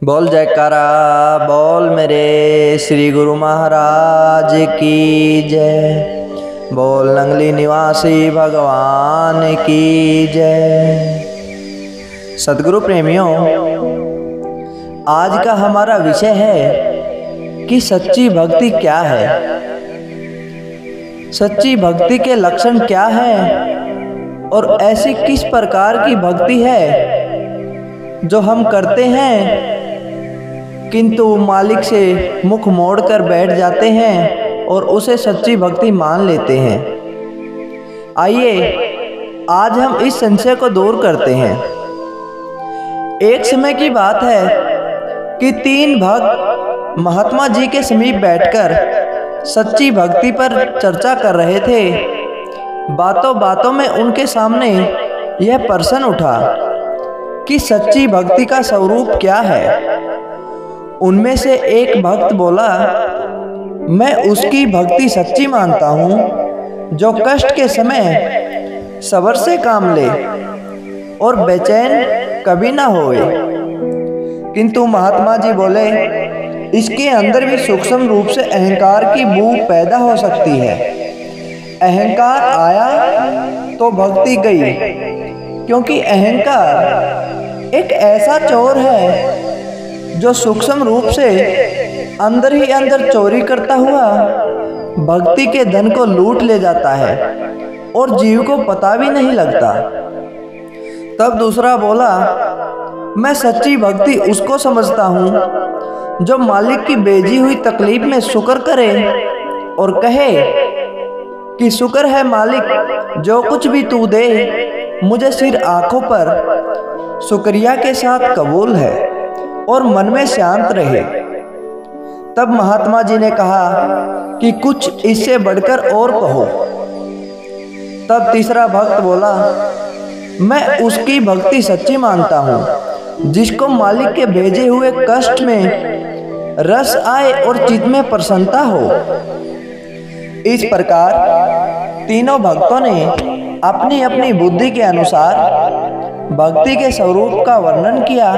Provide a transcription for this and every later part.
बोल जयकारा बोल मेरे श्री गुरु महाराज की जय। बोल नंगली निवासी भगवान की जय। सद्गुरु प्रेमियों, आज का हमारा विषय है कि सच्ची भक्ति क्या है, सच्ची भक्ति के लक्षण क्या हैं और ऐसी किस प्रकार की भक्ति है जो हम करते हैं किंतु मालिक से मुख मोड़कर बैठ जाते हैं और उसे सच्ची भक्ति मान लेते हैं। आइए आज हम इस संशय को दूर करते हैं। एक समय की बात है कि तीन भक्त महात्मा जी के समीप बैठकर सच्ची भक्ति पर चर्चा कर रहे थे। बातों बातों में उनके सामने यह प्रश्न उठा कि सच्ची भक्ति का स्वरूप क्या है। उनमें से एक भक्त बोला, मैं उसकी भक्ति सच्ची मानता हूँ जो कष्ट के समय सब्र से काम ले और बेचैन कभी ना होए। किंतु महात्मा जी बोले, इसके अंदर भी सूक्ष्म रूप से अहंकार की बू पैदा हो सकती है। अहंकार आया तो भक्ति गई, क्योंकि अहंकार एक ऐसा चोर है जो सूक्ष्म रूप से अंदर ही अंदर चोरी करता हुआ भक्ति के धन को लूट ले जाता है और जीव को पता भी नहीं लगता। तब दूसरा बोला, मैं सच्ची भक्ति उसको समझता हूँ जो मालिक की भेजी हुई तकलीफ में शुक्र करे और कहे कि शुक्र है मालिक, जो कुछ भी तू दे मुझे सिर आंखों पर शुक्रिया के साथ कबूल है और मन में शांत रहे। तब महात्मा जी ने कहा कि कुछ इससे बढ़कर और कहो। तब तीसरा भक्त बोला, मैं उसकी भक्ति सच्ची मानता हूँ जिसको मालिक के भेजे हुए कष्ट में रस आए और चित्त में प्रसन्नता हो। इस प्रकार तीनों भक्तों ने अपनी अपनी बुद्धि के अनुसार भक्ति के स्वरूप का वर्णन किया।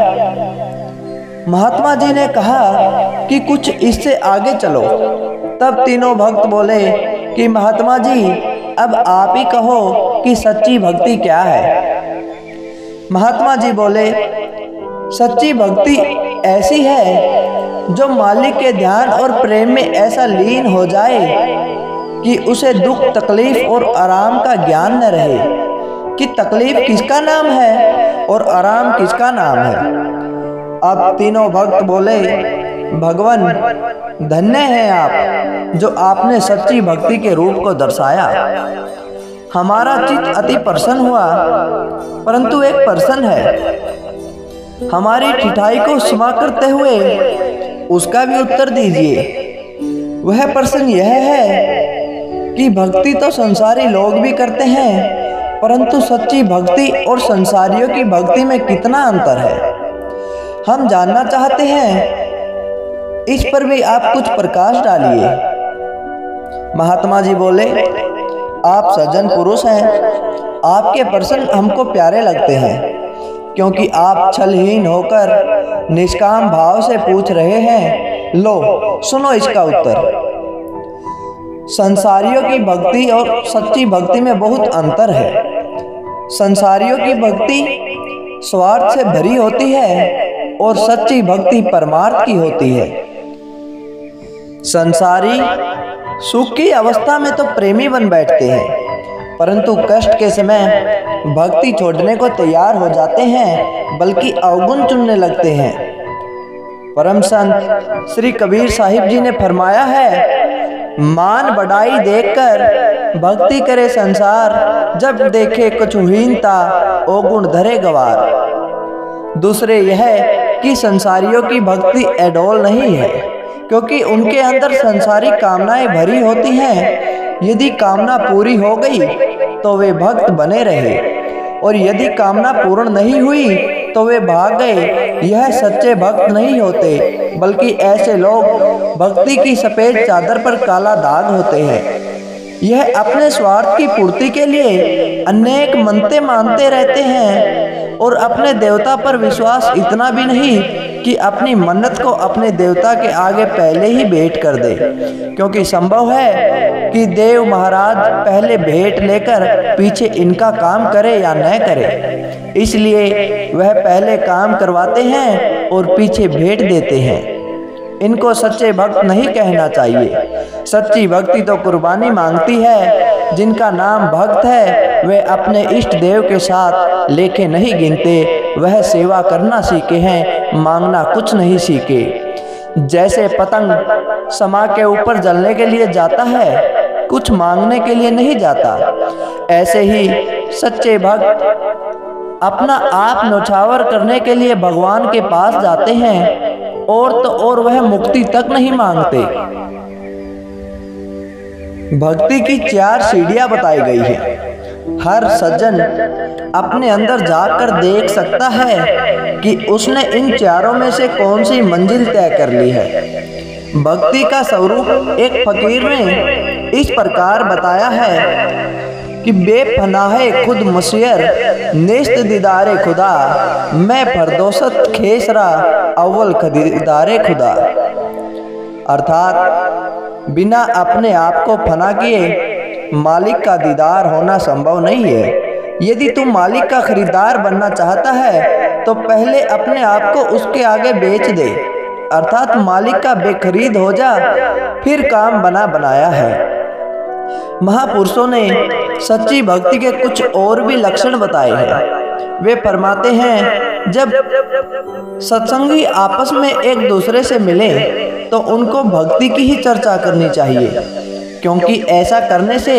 महात्मा जी ने कहा कि कुछ इससे आगे चलो। तब तीनों भक्त बोले कि महात्मा जी, अब आप ही कहो कि सच्ची भक्ति क्या है। महात्मा जी बोले, सच्ची भक्ति ऐसी है जो मालिक के ध्यान और प्रेम में ऐसा लीन हो जाए कि उसे दुख तकलीफ और आराम का ज्ञान न रहे कि तकलीफ किसका नाम है और आराम किसका नाम है। अब तीनों भक्त बोले, भगवान धन्य हैं आप जो आपने सच्ची भक्ति के रूप को दर्शाया। हमारा चित्त अति प्रसन्न हुआ, परंतु एक प्रश्न है, हमारी ठिठाई को क्षमा करते हुए उसका भी उत्तर दीजिए। वह प्रश्न यह है कि भक्ति तो संसारी लोग भी करते हैं, परंतु सच्ची भक्ति और संसारियों की भक्ति में कितना अंतर है, हम जानना चाहते हैं। इस पर भी आप कुछ प्रकाश डालिए। महात्मा जी बोले, आप सज्जन पुरुष हैं, आपके प्रश्न हमको प्यारे लगते हैं, क्योंकि आप छलहीन होकर निष्काम भाव से पूछ रहे हैं। लो सुनो इसका उत्तर। संसारियों की भक्ति और सच्ची भक्ति में बहुत अंतर है। संसारियों की भक्ति स्वार्थ से भरी होती है और सच्ची भक्ति परमार्थ की होती है। संसारी सुख की अवस्था में तो प्रेमी बन बैठते हैं, परंतु कष्ट के समय भक्ति छोड़ने को तैयार हो जाते हैं, बल्कि अवगुण चुनने लगते हैं। परम संत श्री कबीर साहिब जी ने फरमाया है, मान बढ़ाई देखकर भक्ति करे संसार, जब देखे कुछ हीनता ओ गुण धरे गवार। दूसरे यह कि संसारियों की भक्ति अडोल नहीं है, क्योंकि उनके अंदर संसारी कामनाएं भरी होती हैं। यदि कामना पूरी हो गई तो वे भक्त बने रहे, और यदि कामना पूर्ण नहीं हुई तो वे भाग गए। यह सच्चे भक्त नहीं होते, बल्कि ऐसे लोग भक्ति की सफेद चादर पर काला दाग होते हैं। यह अपने स्वार्थ की पूर्ति के लिए अनेक मनते मानते रहते हैं और अपने देवता पर विश्वास इतना भी नहीं कि अपनी मन्नत को अपने देवता के आगे पहले ही भेंट कर दे, क्योंकि संभव है कि देव महाराज पहले भेंट लेकर पीछे इनका काम करे या न करे, इसलिए वह पहले काम करवाते हैं और पीछे भेंट देते हैं। इनको सच्चे भक्त नहीं कहना चाहिए। सच्ची भक्ति तो कुर्बानी मांगती है। जिनका नाम भक्त है वे अपने इष्ट देव के साथ लेखे नहीं गिनते, वह सेवा करना सीखे हैं, मांगना कुछ नहीं सीखे। जैसे पतंग समा के ऊपर जलने के लिए जाता है, कुछ मांगने के लिए नहीं जाता, ऐसे ही सच्चे भक्त अपना आप न्यौछावर करने के लिए भगवान के पास जाते हैं, और तो और वह मुक्ति तक नहीं मांगते। भक्ति की 4 सीढ़ियां बताई गई है। हर सज्जन अपने अंदर जाकर देख सकता है कि उसने इन चारों में से कौन सी मंजिल तय कर ली है। भक्ति का स्वरूप एक फकीर ने इस प्रकार बताया है कि बेपनाहे खुद मसियर नेस्त दीदारे खुदा, मैं फरदोसत खेसरा अव्वल खरीदारे खुदा। अर्थात बिना अपने आप को फना किए मालिक का दीदार होना संभव नहीं है। यदि तू मालिक का खरीदार बनना चाहता है तो पहले अपने आप को उसके आगे बेच दे, अर्थात मालिक का बेखरीद हो जा, फिर काम बना बनाया है। महापुरुषों ने सच्ची भक्ति के कुछ और भी लक्षण बताए हैं। वे फरमाते हैं, जब सत्संगी आपस में एक दूसरे से मिले तो उनको भक्ति की ही चर्चा करनी चाहिए, क्योंकि ऐसा करने से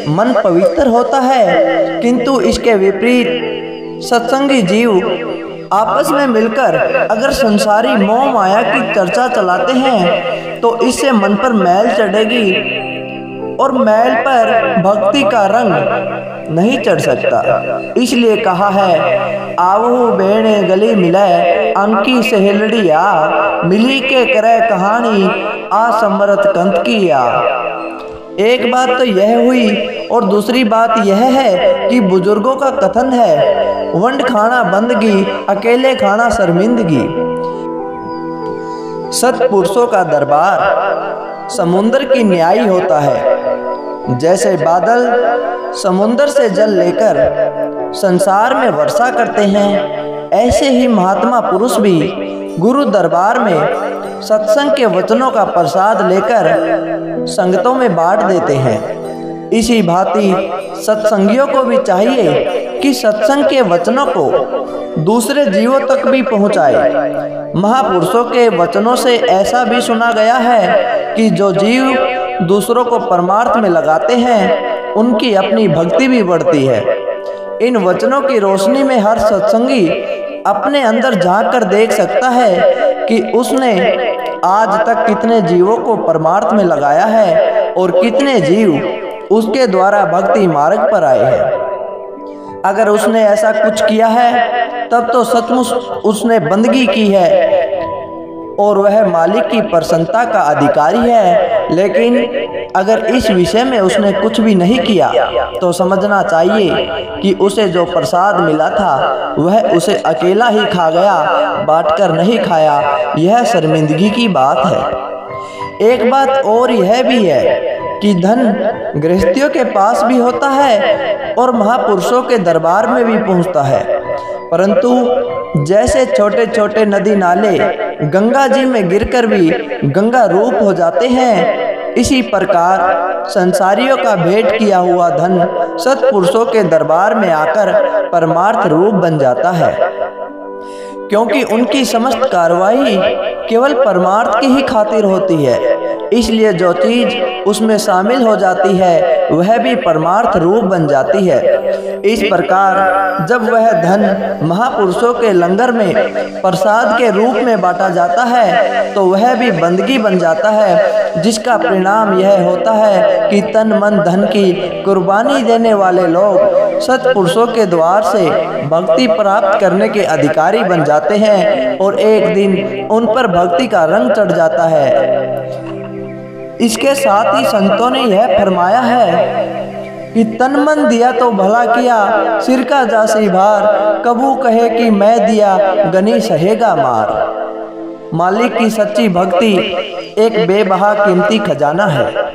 मन पवित्र होता है। किंतु इसके विपरीत सत्संगी जीव आपस में मिलकर अगर संसारी मोह माया की चर्चा चलाते हैं तो इससे मन पर मैल चढ़ेगी और मैल पर भक्ति का रंग नहीं चढ़ सकता। इसलिए कहा है, आवहु बेणे गली मिले अंकी सहेलड़िया, मिली के करे कहानी आ समरत कंत किया। एक बात तो यह हुई और दूसरी बात यह है कि बुजुर्गों का कथन है, वंड खाना बंदगी अकेले खाना शर्मिंदगी। सत्पुरुषों का दरबार समुद्र की न्याय होता है। जैसे बादल समुद्र से जल लेकर संसार में वर्षा करते हैं, ऐसे ही महात्मा पुरुष भी गुरु दरबार में सत्संग के वचनों का प्रसाद लेकर संगतों में बांट देते हैं। इसी भांति सत्संगियों को भी चाहिए कि सत्संग के वचनों को दूसरे जीवों तक भी पहुंचाए। महापुरुषों के वचनों से ऐसा भी सुना गया है कि जो जीव दूसरों को परमार्थ में लगाते हैं उनकी अपनी भक्ति भी बढ़ती है। इन वचनों की रोशनी में हर सत्संगी अपने अंदर झांक कर देख सकता है कि उसने आज तक कितने जीवों को परमार्थ में लगाया है और कितने जीव उसके द्वारा भक्ति मार्ग पर आए हैं। अगर उसने ऐसा कुछ किया है तब तो सचमुच उसने बंदगी की है और वह मालिक की प्रसन्नता का अधिकारी है। लेकिन अगर इस विषय में उसने कुछ भी नहीं किया तो समझना चाहिए कि उसे जो प्रसाद मिला था वह उसे अकेला ही खा गया, बांटकर नहीं खाया। यह शर्मिंदगी की बात है। एक बात और यह भी है कि धन गृहस्थियों के पास भी होता है और महापुरुषों के दरबार में भी पहुंचता है, परंतु जैसे छोटे छोटे नदी नाले गंगा जी में गिरकर भी गंगा रूप हो जाते हैं, इसी प्रकार संसारियों का भेंट किया हुआ धन सत्पुरुषों के दरबार में आकर परमार्थ रूप बन जाता है, क्योंकि उनकी समस्त कार्रवाई केवल परमार्थ की ही खातिर होती है। इसलिए जो चीज उसमें शामिल हो जाती है वह भी परमार्थ रूप बन जाती है। इस प्रकार जब वह धन महापुरुषों के लंगर में प्रसाद के रूप में बांटा जाता है तो वह भी बंदगी बन जाता है, जिसका परिणाम यह होता है कि तन मन धन की कुर्बानी देने वाले लोग सत्पुरुषों के द्वार से भक्ति प्राप्त करने के अधिकारी बन जाते हैं और एक दिन उन पर भक्ति का रंग चढ़ जाता है। इसके साथ ही संतों ने यह फरमाया है कि तन मन दिया तो भला किया, सिर का जासी भार, कबू कहे कि मैं दिया गनी सहेगा मार। मालिक की सच्ची भक्ति एक बेबहा कीमती खजाना है।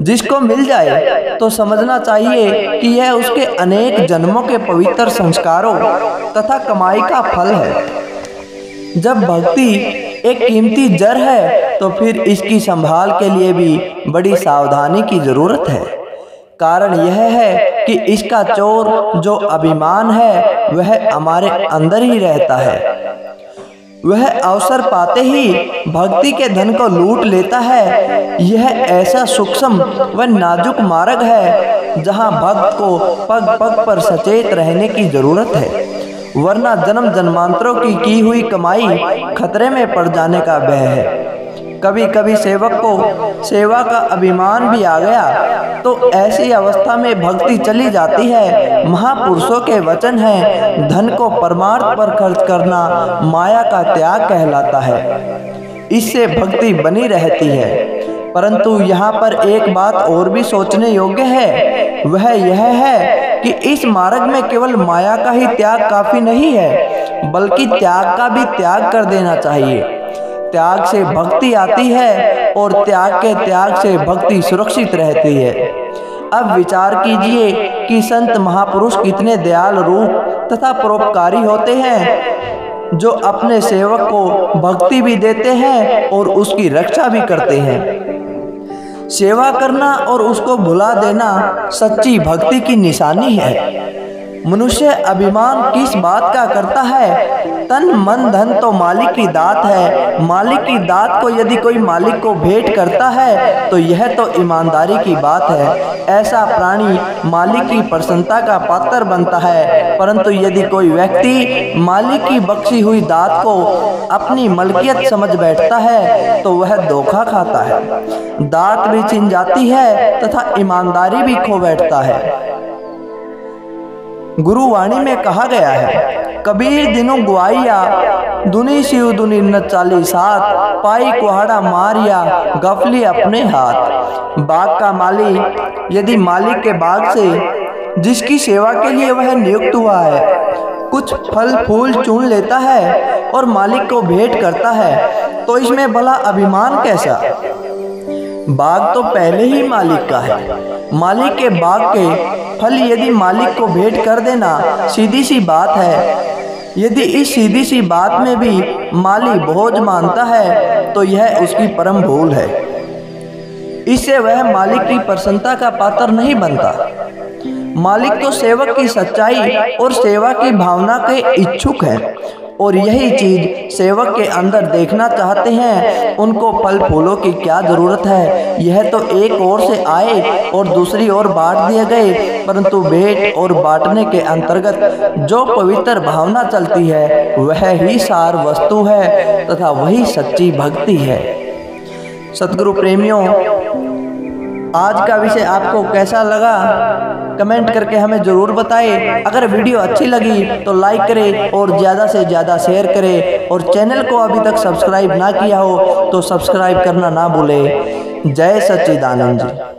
जिसको मिल जाए तो समझना चाहिए कि यह उसके अनेक जन्मों के पवित्र संस्कारों तथा कमाई का फल है। जब भक्ति एक कीमती जड़ है तो फिर इसकी संभाल के लिए भी बड़ी सावधानी की जरूरत है। कारण यह है कि इसका चोर जो अभिमान है वह हमारे अंदर ही रहता है। वह अवसर पाते ही भक्ति के धन को लूट लेता है। यह ऐसा सूक्ष्म व नाजुक मार्ग है जहां भक्त को पग पग पर सचेत रहने की जरूरत है, वरना जन्म जन्मांतरों की हुई कमाई खतरे में पड़ जाने का भय है। कभी कभी सेवक को सेवा का अभिमान भी आ गया तो ऐसी अवस्था में भक्ति चली जाती है। महापुरुषों के वचन हैं, धन को परमार्थ पर खर्च करना माया का त्याग कहलाता है। इससे भक्ति बनी रहती है। परंतु यहाँ पर एक बात और भी सोचने योग्य है, वह यह है कि इस मार्ग में केवल माया का ही त्याग काफी नहीं है, बल्कि त्याग का भी त्याग कर देना चाहिए। त्याग से भक्ति आती है और त्याग से भक्ति सुरक्षित रहती है। अब विचार कीजिए कि संत महापुरुष कितने दयालु रूप तथा परोपकारी होते हैं, जो अपने सेवक को भक्ति भी देते हैं और उसकी रक्षा भी करते हैं। सेवा करना और उसको भुला देना सच्ची भक्ति की निशानी है। मनुष्य अभिमान किस बात का करता है? तन मन धन तो मालिक की दात है। मालिक की दात को यदि कोई मालिक को भेंट करता है तो यह तो ईमानदारी की बात है। ऐसा प्राणी मालिक की प्रसन्नता का पात्र बनता है। परंतु यदि कोई व्यक्ति मालिक की बख्शी हुई दात को अपनी मलकियत समझ बैठता है तो वह धोखा खाता है, दात भी छिन जाती है तथा ईमानदारी भी खो बैठता है। गुरुवाणी में कहा गया है, कबीर दिनु गुआइया दुनी शिव दुनी न चाली साथ, पाई कुहाड़ा मारिया गफली अपने हाथ। बाग का माली यदि मालिक के बाग से जिसकी सेवा के लिए वह नियुक्त हुआ है कुछ फल फूल चुन लेता है और मालिक को भेंट करता है तो इसमें भला अभिमान कैसा? बाग तो पहले ही मालिक का है। मालिक के बाग के फल यदि मालिक को भेंट कर देना सीधी सी बात है। यदि इस सीधी सी बात में भी माली बोझ मानता है तो यह उसकी परम भूल है। इससे वह मालिक की प्रसन्नता का पात्र नहीं बनता। मालिक तो सेवक की सच्चाई और सेवा की भावना के इच्छुक है और यही चीज सेवक के अंदर देखना चाहते हैं। उनको फल फूलों की क्या जरूरत है? यह तो एक ओर से आए और दूसरी ओर बांट दिए गए। परंतु भेंट और बांटने के अंतर्गत जो पवित्र भावना चलती है वह ही सार वस्तु है तथा वही सच्ची भक्ति है। सद्गुरु प्रेमियों, आज का विषय आपको कैसा लगा कमेंट करके हमें ज़रूर बताएं। अगर वीडियो अच्छी लगी तो लाइक करें और ज़्यादा से ज़्यादा शेयर करें और चैनल को अभी तक सब्सक्राइब ना किया हो तो सब्सक्राइब करना ना भूलें। जय सच्चिदानंद जी।